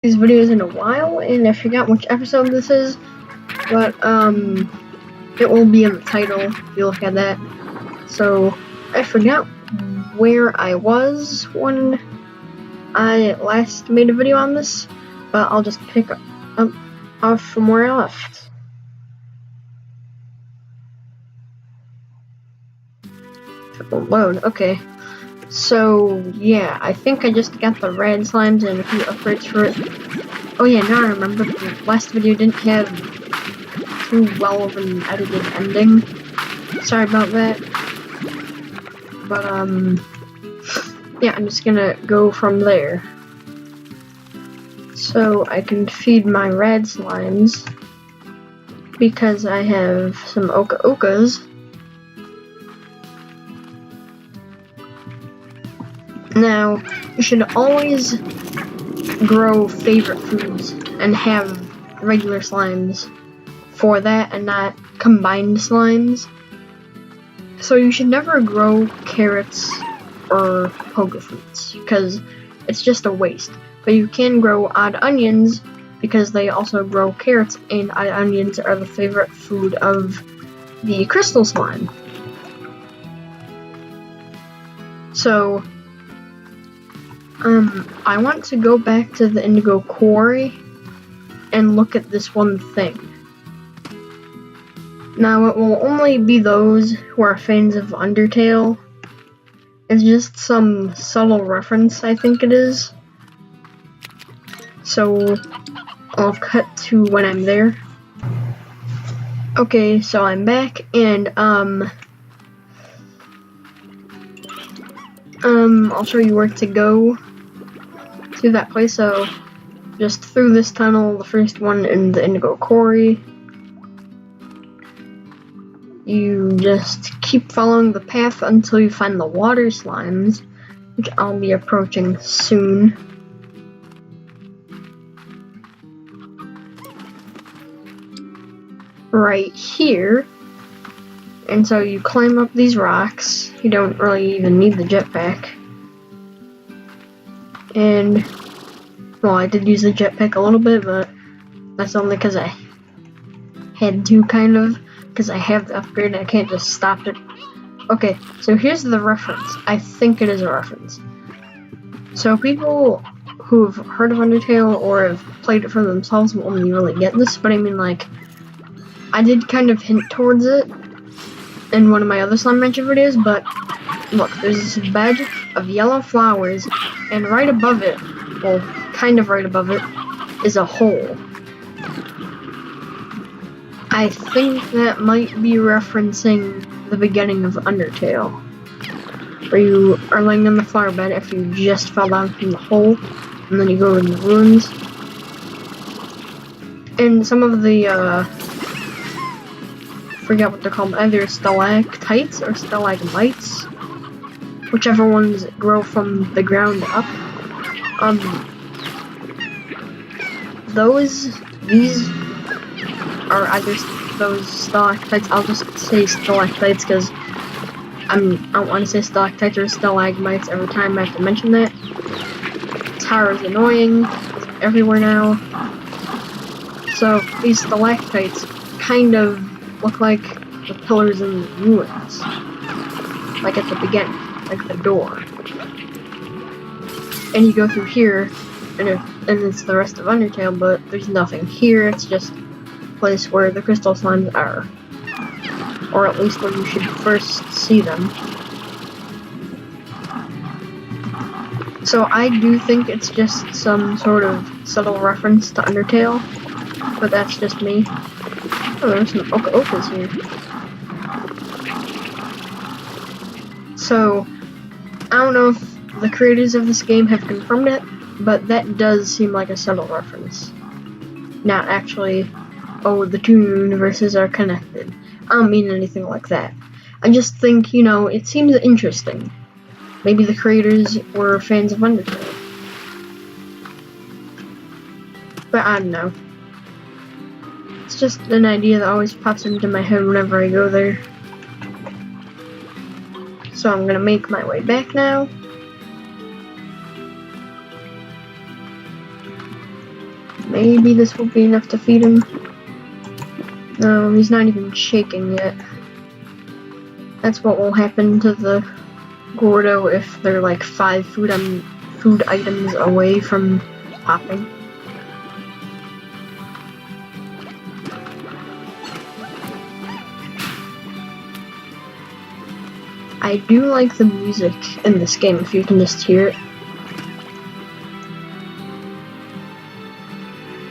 these videos in a while, and I forgot which episode this is, but it will be in the title if you look at that. So I forgot where I was when I last made a video on this, but I'll just pick up off from where I left. Load, okay. So yeah, I think I just got the red slimes and a few upgrades for it. Oh yeah, now I remember the last video didn't have too well of an edited ending. Sorry about that. But yeah, I'm just gonna go from there. So I can feed my red slimes because I have some okas. Now, you should always grow favorite foods and have regular slimes for that and not combined slimes. So you should never grow carrots or pogo fruits because it's just a waste. But you can grow odd onions because they also grow carrots, and odd onions are the favorite food of the crystal slime. So I want to go back to the indigo quarry and look at this one thing. Now, it will only be those who are fans of Undertale. It's just some subtle reference, I think it is. So I'll cut to when I'm there. Okay, so I'm back, and I'll show you where to go to that place. So just through this tunnel, the first one in the indigo quarry. You just keep following the path until you find the water slimes, which I'll be approaching soon. Right here. And so you climb up these rocks. You don't really even need the jetpack. And, well, I did use the jetpack a little bit, but that's only because I had to, kind of. Because I have the upgrade and I can't just stop it. Okay, so here's the reference. I think it is a reference. So people who've heard of Undertale or have played it for themselves will only really get this, but I mean, like, I did kind of hint towards it in one of my other Slime Mansion videos, but look, there's this bed of yellow flowers, and right above it, well, kind of right above it, is a hole. I think that might be referencing the beginning of Undertale, where you are laying on the flower bed after you just fell down from the hole, and then you go in the ruins. And some of the, forget what they're called, either stalactites or stalagmites, whichever ones grow from the ground up. These are either those stalactites. I'll just say stalactites because I don't want to say stalactites or stalagmites every time I have to mention that. Tower is annoying. It's everywhere now. So these stalactites kind of look like the pillars in the ruins, like at the beginning, like the door. And you go through here, and it's the rest of Undertale, but there's nothing here. It's just place where the crystal slimes are, or at least where you should first see them. So I do think it's just some sort of subtle reference to Undertale, but that's just me. Oh, there's some okas here. So I don't know if the creators of this game have confirmed it, but that does seem like a subtle reference, not actually, oh, the two universes are connected. I don't mean anything like that. I just think, you know, it seems interesting. Maybe the creators were fans of Undertale. But I don't know. It's just an idea that always pops into my head whenever I go there. So I'm gonna make my way back now. Maybe this will be enough to feed him. No, he's not even shaking yet. That's what will happen to the Gordo if they're like 5 food items away from popping. I do like the music in this game, if you can just hear it.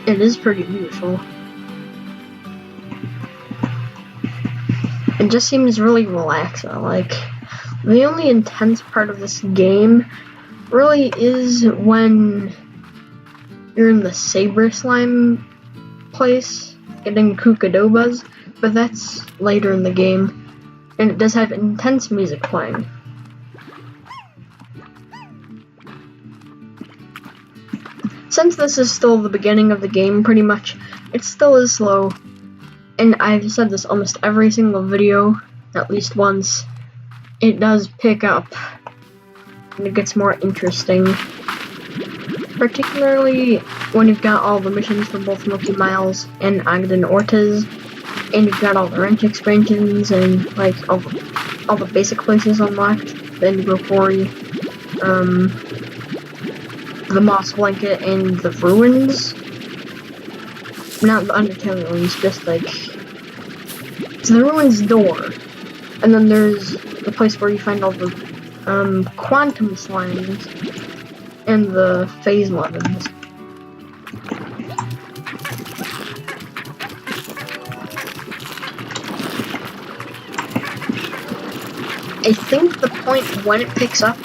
It is pretty beautiful. It just seems really relaxing. Like, the only intense part of this game really is when you're in the Saber Slime place, getting Kukadobas, but that's later in the game. And it does have intense music playing. Since this is still the beginning of the game, pretty much, it still is slow. And I've said this almost every single video, at least once. It does pick up, and it gets more interesting. Particularly when you've got all the missions for both Milky Miles and Ogden Ortiz. And you've got all the ranch expansions and like all the basic places unlocked. The Indigo Quarry, the Moss Blanket, and the ruins. Not the Undertale ruins, just like it's the ruins door. And then there's the place where you find all the quantum slimes and the phase 11s. I think the point when it picks up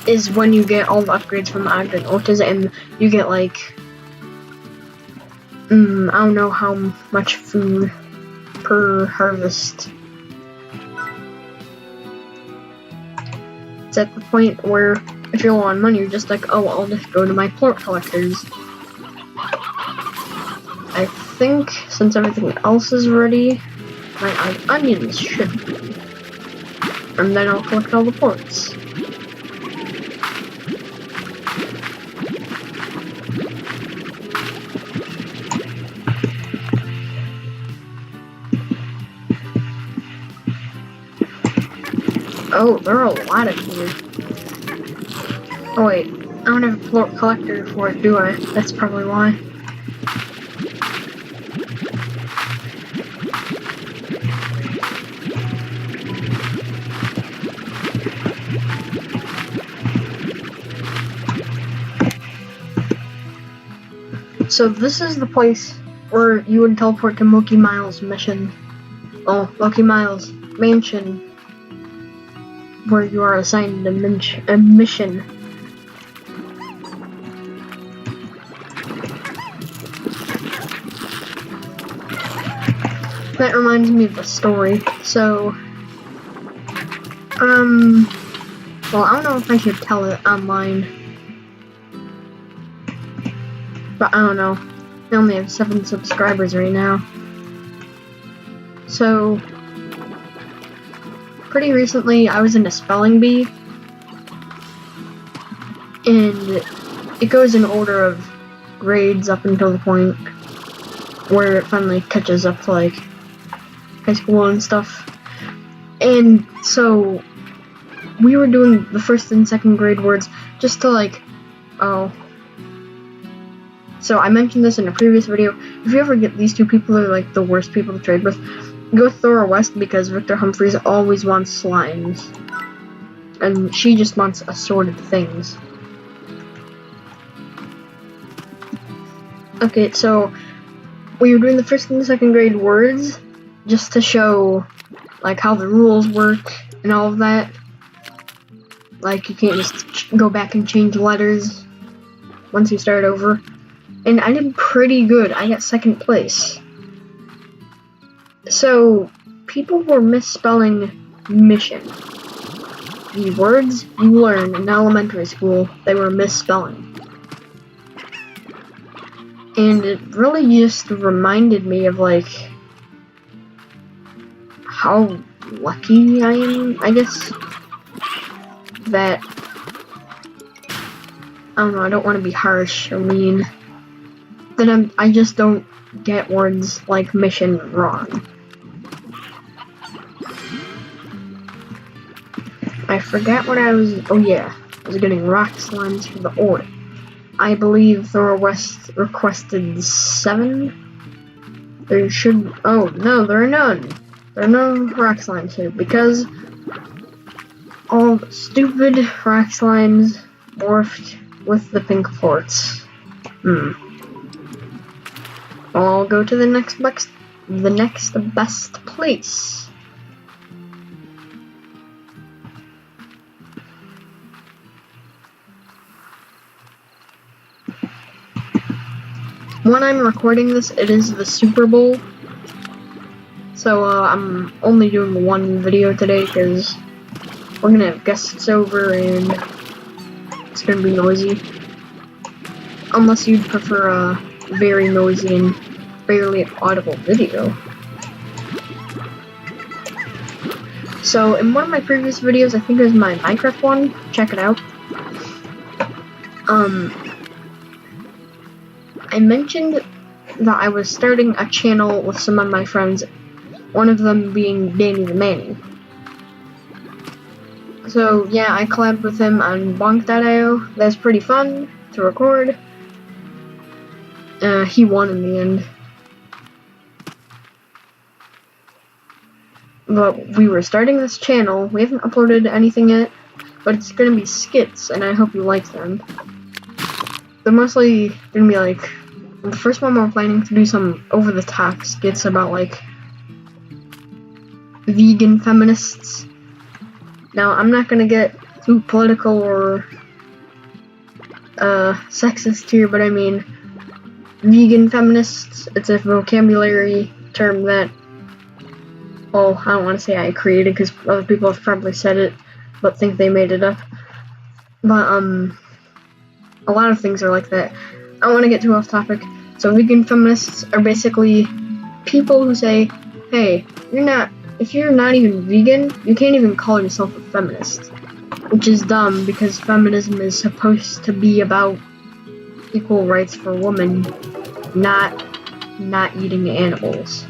is when you get all the upgrades from Ogden Ortiz and you get like, I don't know how much food per harvest. It's at the point where if you're low on money, you're just like, oh, I'll just go to my plort collectors. I think since everything else is ready, my onions should be. And then I'll collect all the ports. Oh, there are a lot of here. Oh wait, I don't have a plort collector for it, do I? That's probably why. So this is the place where you would teleport to Milky Miles mission. Oh, Milky Miles mansion, where you are assigned a mission. That reminds me of a story. So, well, I don't know if I should tell it online. But I don't know. I only have 7 subscribers right now. So, pretty recently I was in a spelling bee. And it goes in order of grades up until the point where it finally catches up to like high school and stuff. And so we were doing the first and second grade words just to like, oh. So I mentioned this in a previous video. If you ever get these two people, they're like the worst people to trade with. Go Thora West because Victor Humphreys always wants slimes. And she just wants assorted things. Okay, so we were doing the first and second grade words just to show like how the rules work and all of that. Like you can't just go back and change letters once you start over. And I did pretty good. I got 2nd place. So people were misspelling mission. The words you learn in elementary school, they were misspelling. And it really just reminded me of like how lucky I am, I guess, that I don't know, I don't want to be harsh or mean, Then I just don't get words like mission wrong. I forgot what I was. Oh yeah, I was getting rock slimes for the ore. I believe Thor West requested 7. There should. Oh no, there are none. There are no rock slimes here because all the stupid rock slimes morphed with the pink forts. I'll go to the next best place. When I'm recording this, it is the Super Bowl, so I'm only doing one video today because we're gonna have guests over and it's gonna be noisy. Unless you'd prefer a very noisy and barely audible video. So in one of my previous videos, I think it was my Minecraft one, check it out. I mentioned that I was starting a channel with some of my friends, one of them being Danny the Manny. So yeah, I collabed with him on bonk.io. That's pretty fun to record. He won in the end. But we were starting this channel. We haven't uploaded anything yet, but it's gonna be skits, and I hope you like them. They're mostly gonna be like, the first one we're planning to do some over-the-top skits about like vegan feminists. Now, I'm not gonna get too political or sexist here, but I mean vegan feminists. It's a vocabulary term that, well, I don't want to say I created because other people have probably said it but think they made it up. But a lot of things are like that. I don't want to get too off topic. So vegan feminists are basically people who say, hey, if you're not even vegan, you can't even call yourself a feminist. Which is dumb because feminism is supposed to be about equal rights for women, not eating animals.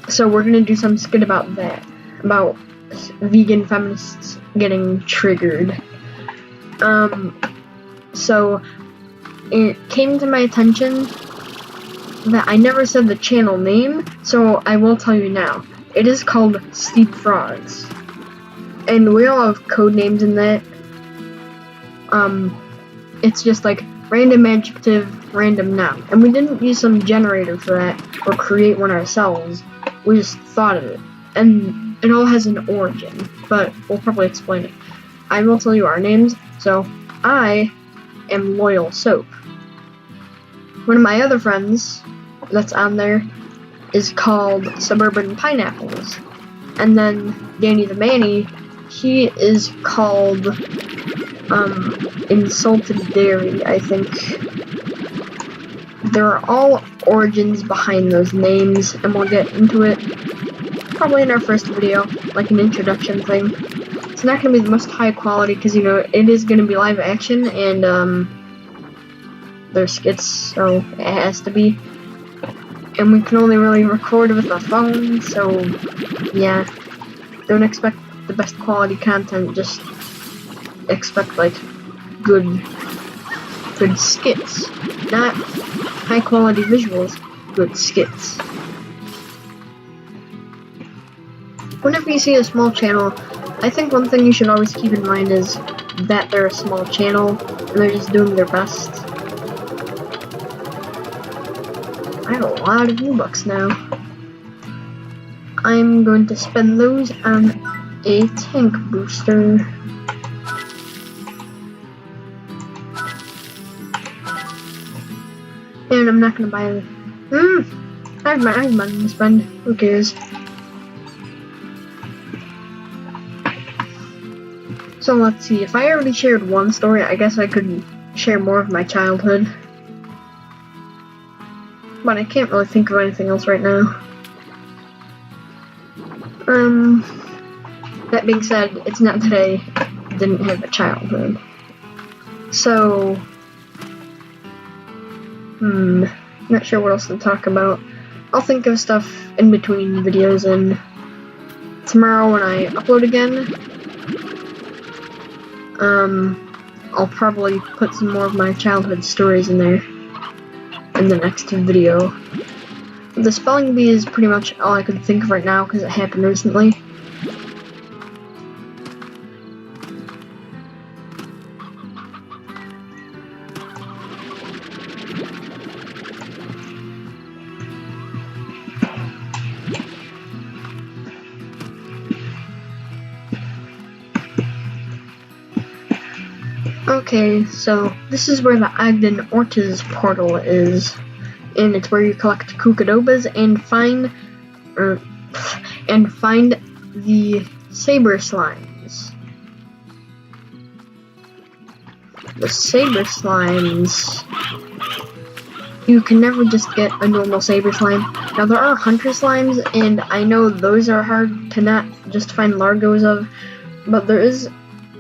So we're gonna do some skit about that, about vegan feminists getting triggered. So it came to my attention that I never said the channel name, so I will tell you now. It is called SteepFrogs, and we all have code names in that. It's just like random adjective, random noun, and we didn't use some generator for that or create one ourselves. We just thought of it, and it all has an origin, but we'll probably explain it. I will tell you our names. So I am Loyal Soap. One of my other friends that's on there is called Suburban Pineapples, and then Danny the Manny, he is called Insulted Dairy, I think. There are all origins behind those names, and we'll get into it probably in our first video, like an introduction thing. It's not going to be the most high quality because, you know, it is going to be live action, and they're skits, so it has to be. And we can only really record with a phone, so yeah, don't expect the best quality content, just expect like good skits, not high quality visuals, good skits. Whenever you see a small channel, I think one thing you should always keep in mind is that they're a small channel and they're just doing their best. I have a lot of V-Bucks now. I'm going to spend those on a tank booster. And I'm not gonna buy it. I have money to spend. Who cares? So let's see. If I already shared one story, I guess I could share more of my childhood. But I can't really think of anything else right now. That being said, it's not that I didn't have a childhood. So, not sure what else to talk about. I'll think of stuff in between videos, and tomorrow when I upload again, I'll probably put some more of my childhood stories in there in the next video. The spelling bee is pretty much all I could think of right now because it happened recently. Okay, so this is where the Ogden Ortiz portal is, and it's where you collect Kukadobas and find the Saber Slimes. The Saber Slimes, you can never just get a normal Saber Slime. Now there are Hunter Slimes, and I know those are hard to not just find Largos of, but there is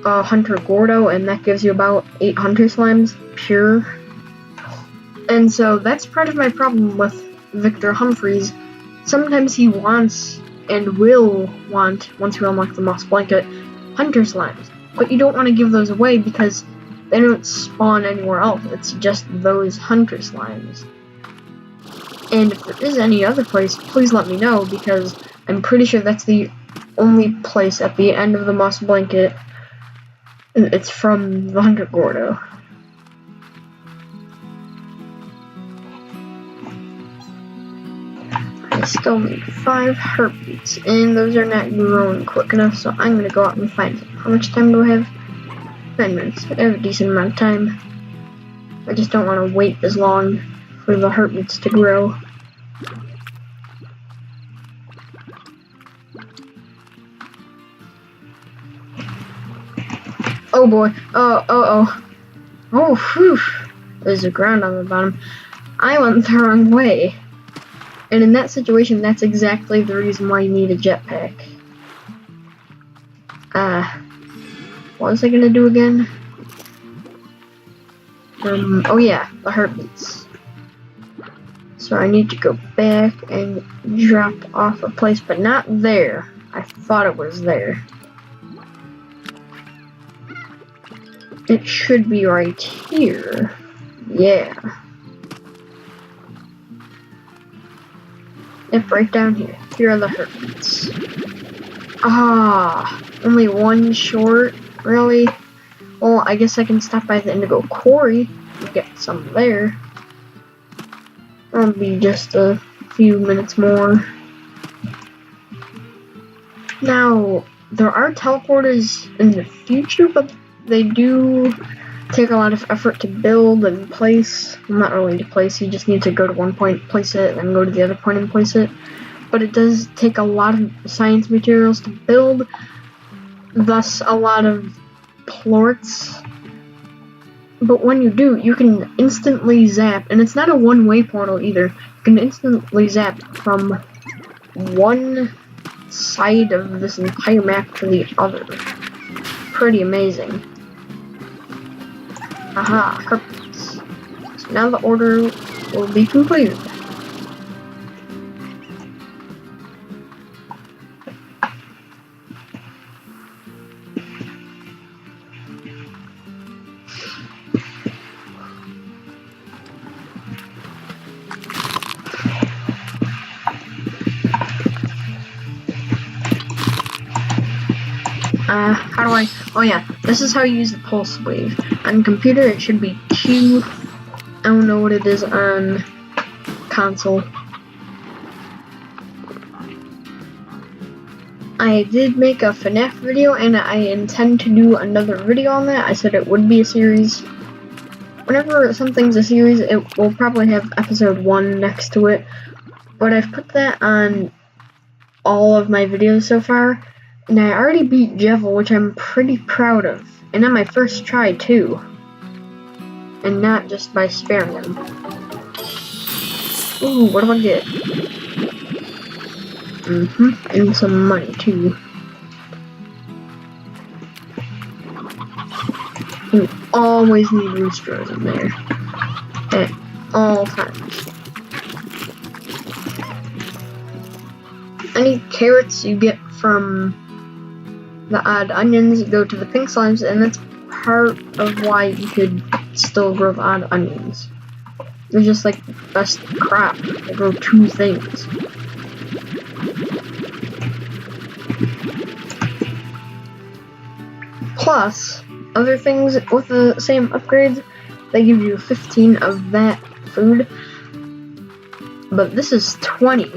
Hunter Gordo, and that gives you about 8 Hunter Slimes pure. And so that's part of my problem with Victor Humphreys. Sometimes he wants and will want, once you unlock the Moss Blanket, Hunter Slimes. But you don't want to give those away because they don't spawn anywhere else. It's just those Hunter Slimes. And if there is any other place, please let me know, because I'm pretty sure that's the only place at the end of the Moss Blanket. It's from the Hunter Gordo. I still need 5 heartbeats, and those are not growing quick enough, so I'm gonna go out and find them. How much time do I have? 9 minutes. I have a decent amount of time. I just don't want to wait as long for the heartbeats to grow. Oh boy. Oh, whew. There's a ground on the bottom. I went the wrong way. And in that situation, that's exactly the reason why you need a jetpack. What was I gonna do again? Oh yeah, the heartbeats. So I need to go back and drop off a place, but not there. I thought it was there. It should be right here. Yeah. Yep, right down here. Here are the heartbeats. Ah, only one short? Really? Well, I guess I can stop by the Indigo Quarry and get some there. That'll be just a few minutes more. Now, there are teleporters in the future, but they do take a lot of effort to build and place. Well, not really to place, you just need to go to one point, place it, and then go to the other point and place it. But it does take a lot of science materials to build, thus a lot of plorts. But when you do, you can instantly zap, and it's not a one-way portal either. You can instantly zap from one side of this entire map to the other. Pretty amazing. Aha, heartbeats. So now the order will be completed. How do I? Oh yeah, this is how you use the pulse wave. On computer, it should be Q. I don't know what it is on console. I did make a FNAF video, and I intend to do another video on that. I said it would be a series. Whenever something's a series, it will probably have episode 1 next to it. But I've put that on all of my videos so far. And I already beat Jevil, which I'm pretty proud of. And on my first try, too. And not just by sparing him. Ooh, what do I get? And some money, too. You always need roosters in there at all times. Any carrots you get from the odd onions go to the pink slimes, and that's part of why you could still grow the odd onions. They're just like the best crop. They grow 2 things. Plus, other things with the same upgrades, they give you 15 of that food. But this is 20.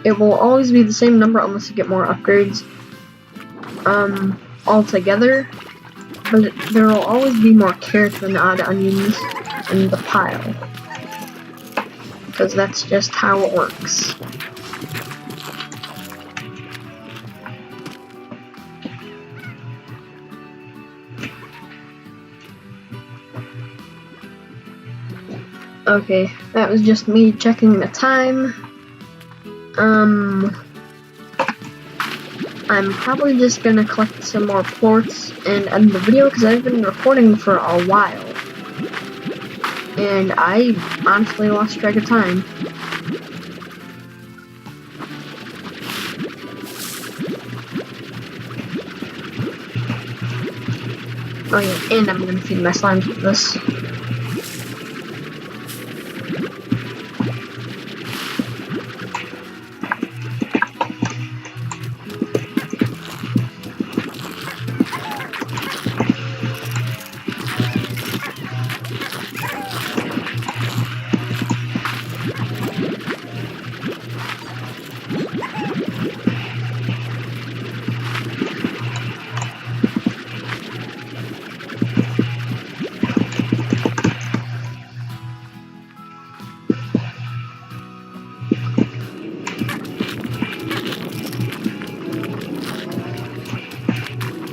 It will always be the same number unless you get more upgrades altogether. But there will always be more carrots than odd onions in the pile. Because that's just how it works. Okay, that was just me checking the time. I'm probably just gonna collect some more plorts and end the video because I've been recording for a while. And I honestly lost track of time. Oh yeah, and I'm gonna feed my slimes with this.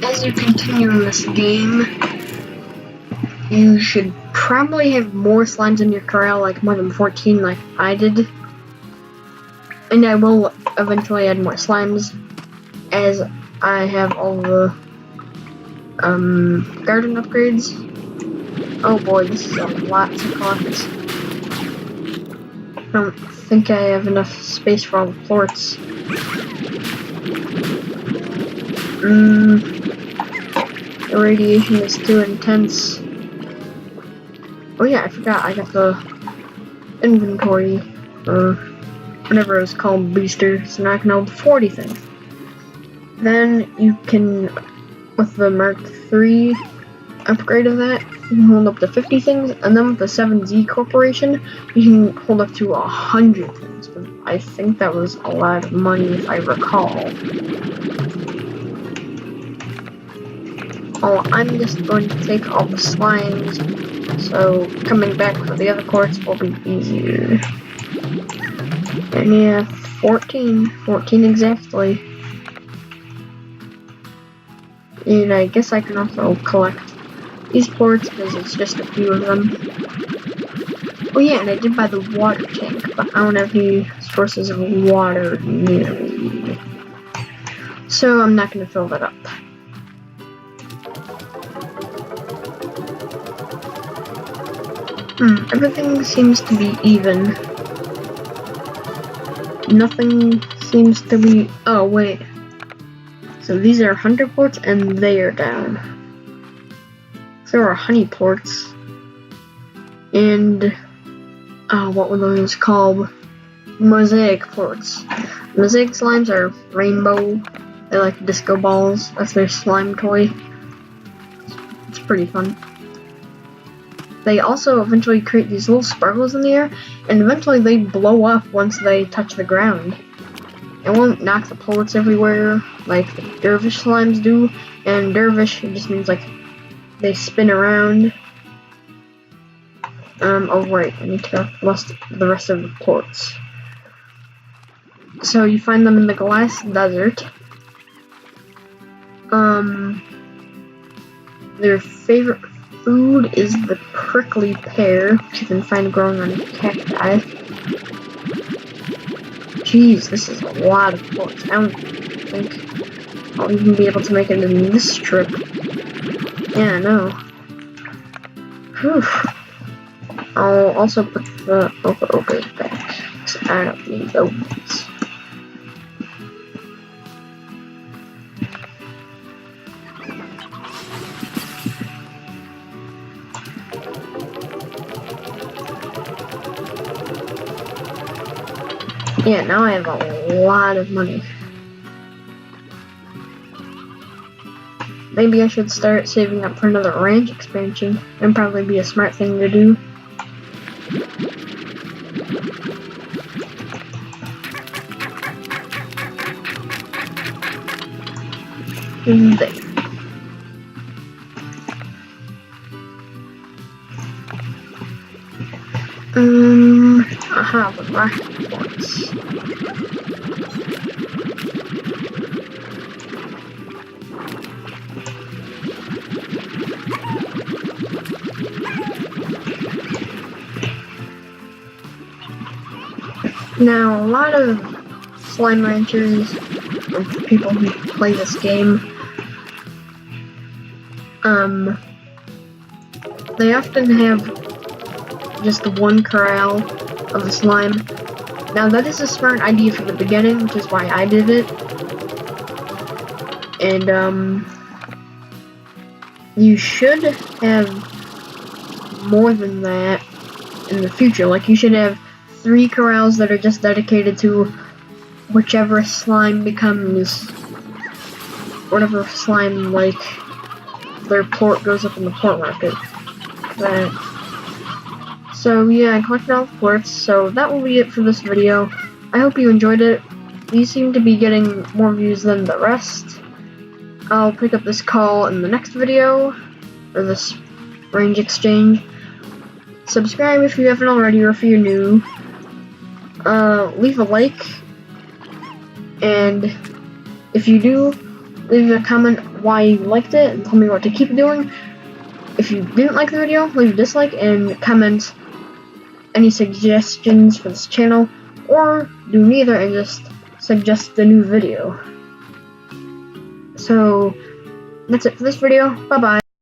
As you continue in this game, you should probably have more slimes in your corral, like more than 14 like I did. And I will eventually add more slimes as I have all the garden upgrades. Oh boy, this is a lot to collect. I don't think I have enough space for all the plorts. The radiation is too intense. Oh yeah, I forgot, I got the inventory, or whatever it's called, booster, so now I can hold 40 things. Then you can, with the Mark III upgrade of that, you can hold up to 50 things, and then with the 7Z Corporation, you can hold up to 100 things. But I think that was a lot of money if I recall. Oh, I'm just going to take all the slimes, so coming back for the other quartz will be easier. And yeah, 14 exactly. And I guess I can also collect these plorts because it's just a few of them. Oh yeah, and I did buy the water tank, but I don't have any sources of water near me. So I'm not going to fill that up. Everything seems to be even. Nothing seems to be... Oh, wait. So these are 100 plorts and they are down. So there are honey plorts. And... Oh, what were those called? Mosaic plorts. Mosaic slimes are rainbow. They're like disco balls. That's their slime toy. It's pretty fun. They also eventually create these little sparkles in the air, and eventually they blow up once they touch the ground. It won't knock the plorts everywhere like the dervish slimes do, and dervish just means like they spin around. Oh right, I need to list the rest of the plorts. So you find them in the glass desert. Their favorite food is the prickly pear, which you can find growing on cacti. Jeez, this is a lot of plorts. I don't think I'll even be able to make it in this trip. Yeah, I know. Whew. I'll also put the ogres back, because I don't need those. Yeah, now I have a lot of money. Maybe I should start saving up for another ranch expansion. That'd probably be a smart thing to do. There. I have a rocket once. Now, a lot of slime ranchers, or people who play this game, they often have just one corral of the slime. Now, that is a smart idea from the beginning, which is why I did it. And, you should have more than that in the future. Like, you should have 3 corrals that are just dedicated to whichever slime becomes, whatever slime, like, their port goes up in the port market. So yeah, I collected all the ports, so that will be it for this video. I hope you enjoyed it. These seem to be getting more views than the rest. I'll pick up this call in the next video, or this range exchange. Subscribe if you haven't already, or if you're new. Leave a like, and if you do, leave a comment why you liked it and tell me what to keep doing. If you didn't like the video, leave a dislike and comment any suggestions for this channel, or do neither and just suggest a new video. So that's it for this video. Bye bye.